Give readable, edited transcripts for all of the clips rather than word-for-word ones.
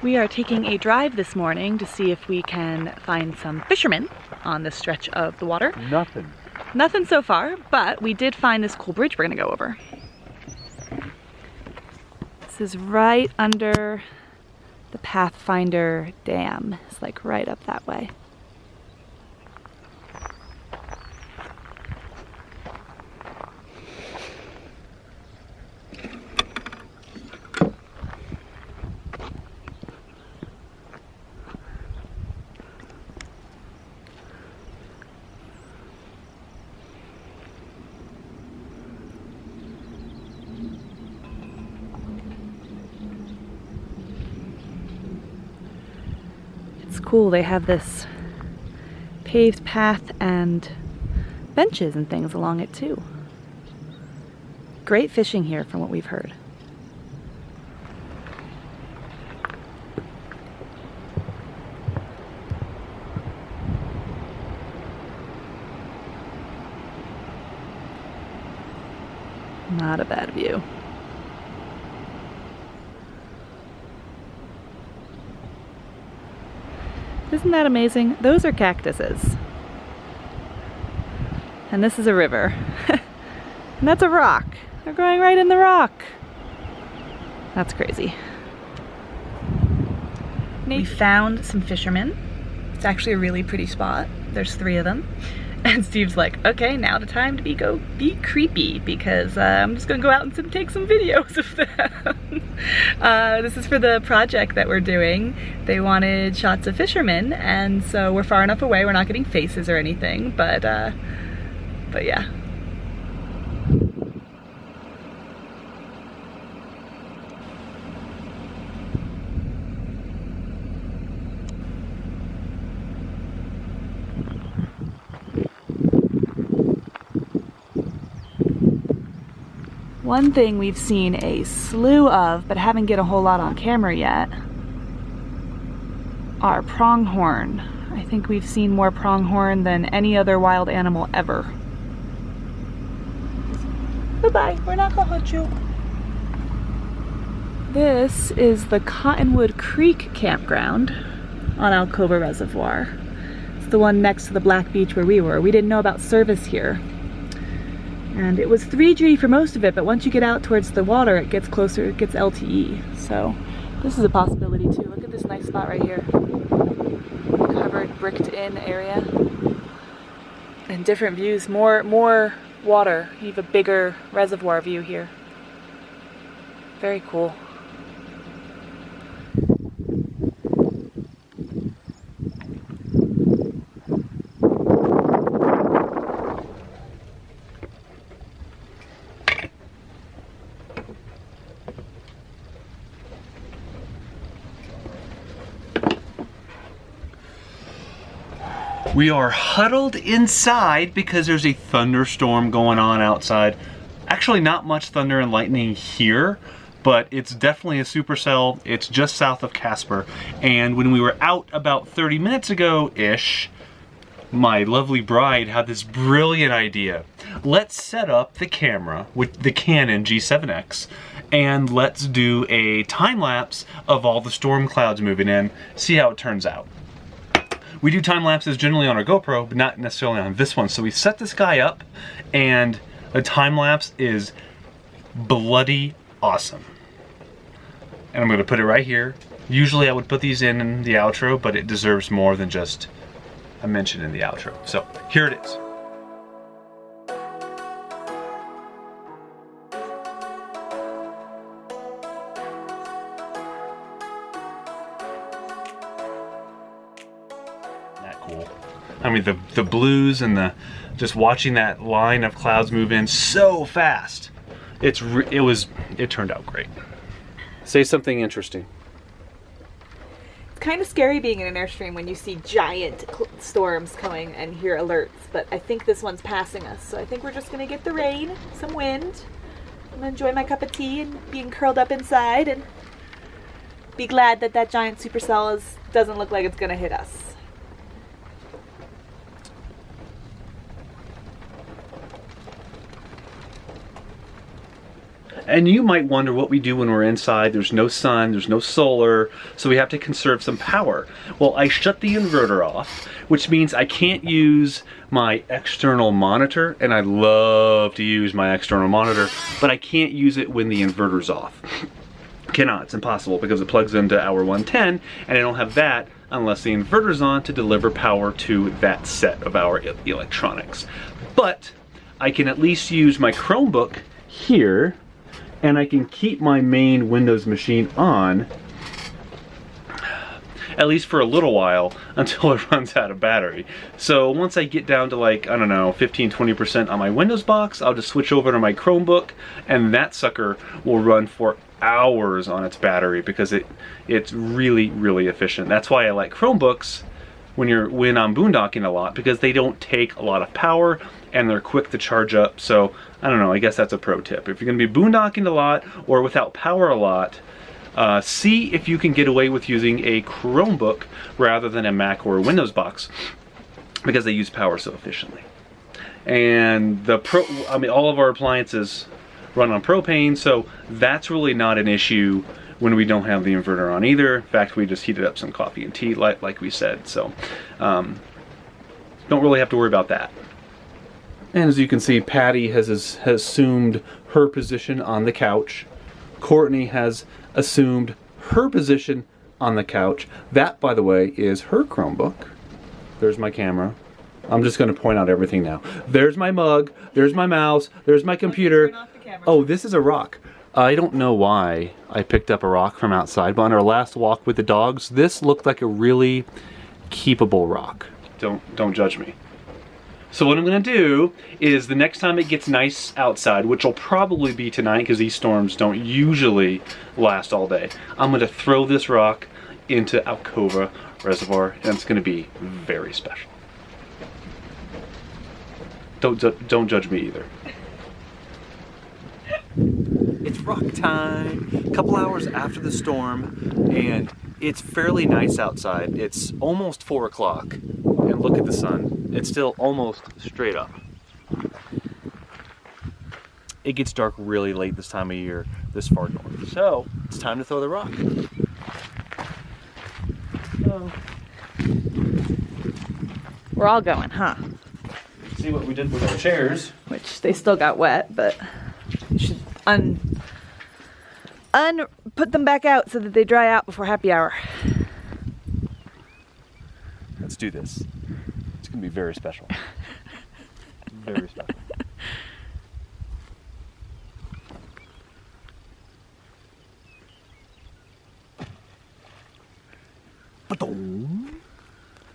We are taking a drive this morning to see if we can find some fishermen on this stretch of the water. Nothing so far, but we did find this cool bridge we're gonna go over. This is right under the Pathfinder Dam. It's like right up that way. It's cool, they have this paved path and benches and things along it too. Great fishing here from what we've heard. Not a bad view. Isn't that amazing? Those are cactuses. And this is a river. And that's a rock. They're growing right in the rock. That's crazy. We found some fishermen. It's actually a really pretty spot. There's 3 of them. And Steve's like, okay, now the time to go be creepy because I'm just gonna go out and take some videos of them. This is for the project that we're doing. They wanted shots of fishermen, and so we're far enough away. We're not getting faces or anything, but yeah. One thing we've seen a slew of, but haven't get a whole lot on camera yet, are pronghorn. I think we've seen more pronghorn than any other wild animal ever. Bye-bye, we're not gonna hunt you. This is the Cottonwood Creek campground on Alcova Reservoir. It's the one next to the Black Beach where we were. We didn't know about service here. And it was 3G for most of it, but once you get out towards the water, it gets closer, it gets LTE. So this is a possibility too. Look at this nice spot right here. Covered, bricked in area. And different views, more water. You have a bigger reservoir view here. Very cool. We are huddled inside because there's a thunderstorm going on outside. Actually, not much thunder and lightning here, but it's definitely a supercell. It's just south of Casper. And when we were out about 30 minutes ago-ish, my lovely bride had this brilliant idea. Let's set up the camera with the Canon G7X and let's do a time lapse of all the storm clouds moving in, see how it turns out. We do time lapses generally on our GoPro, but not necessarily on this one. So we set this guy up, and the time lapse is bloody awesome. And I'm gonna put it right here. Usually I would put these in the outro, but it deserves more than just a mention in the outro. So here it is. I mean, the blues and just watching that line of clouds move in so fast. It turned out great. Say something interesting. It's kind of scary being in an Airstream when you see giant storms coming and hear alerts, but I think this one's passing us. So I think we're just gonna get the rain, some wind, and enjoy my cup of tea and being curled up inside and be glad that that giant supercell doesn't look like it's gonna hit us. And you might wonder what we do when we're inside. There's no sun, there's no solar, so we have to conserve some power. Well, I shut the inverter off, which means I can't use my external monitor, and I love to use my external monitor, but I can't use it when the inverter's off. Cannot, it's impossible because it plugs into our 110, and I don't have that unless the inverter's on to deliver power to that set of our electronics. But I can at least use my Chromebook here, and I can keep my main Windows machine on, at least for a little while, until it runs out of battery. So once I get down to like, I don't know, 15-20% on my Windows box, I'll just switch over to my Chromebook, and that sucker will run for hours on its battery because it's really, really efficient. That's why I like Chromebooks when I'm boondocking a lot, because they don't take a lot of power and they're quick to charge up. So I don't know, I guess that's a pro tip. If you're gonna be boondocking a lot or without power a lot, see if you can get away with using a Chromebook rather than a Mac or a Windows box, because they use power so efficiently. And all of our appliances run on propane, so that's really not an issue when we don't have the inverter on either. In fact, we just heated up some coffee and tea like we said, so don't really have to worry about that. And as you can see, Patty has assumed her position on the couch. Courtney has assumed her position on the couch. That, by the way, is her Chromebook. There's my camera. I'm just going to point out everything now. There's my mug, there's my mouse, there's my computer. Oh, this is a rock. I don't know why I picked up a rock from outside, but on our last walk with the dogs, this looked like a really keepable rock. Don't judge me. So what I'm going to do is, the next time it gets nice outside, which will probably be tonight because these storms don't usually last all day, I'm going to throw this rock into Alcova Reservoir, and it's going to be very special. Don't judge me either. It's rock time. A couple hours after the storm, and it's fairly nice outside. It's almost 4 o'clock, and look at the sun. It's still almost straight up. It gets dark really late this time of year, this far north. So it's time to throw the rock. So, We're all going, huh? see what we did with our chairs. Which they still got wet, but you should put them back out so that they dry out before happy hour. Let's do this. It's gonna be very special. Very special.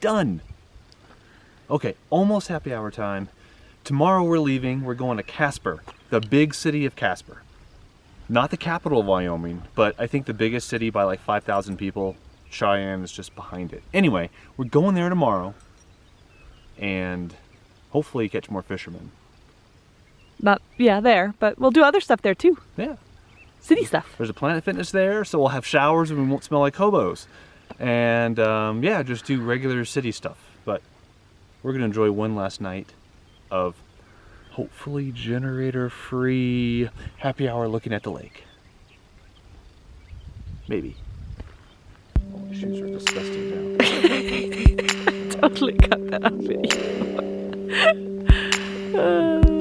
Done. Okay, almost happy hour time. Tomorrow we're leaving. We're going to Casper, the big city of Casper. Not the capital of Wyoming, but I think the biggest city by like 5,000 people. Cheyenne is just behind it. Anyway, we're going there tomorrow, and hopefully catch more fishermen. There, but we'll do other stuff there too. Yeah. City stuff. There's a Planet Fitness there, so we'll have showers and we won't smell like hobos. And yeah, just do regular city stuff. But we're gonna enjoy one last night of hopefully generator-free happy hour looking at the lake. Maybe. Oh, my shoes are disgusting now. Totally cut that off video.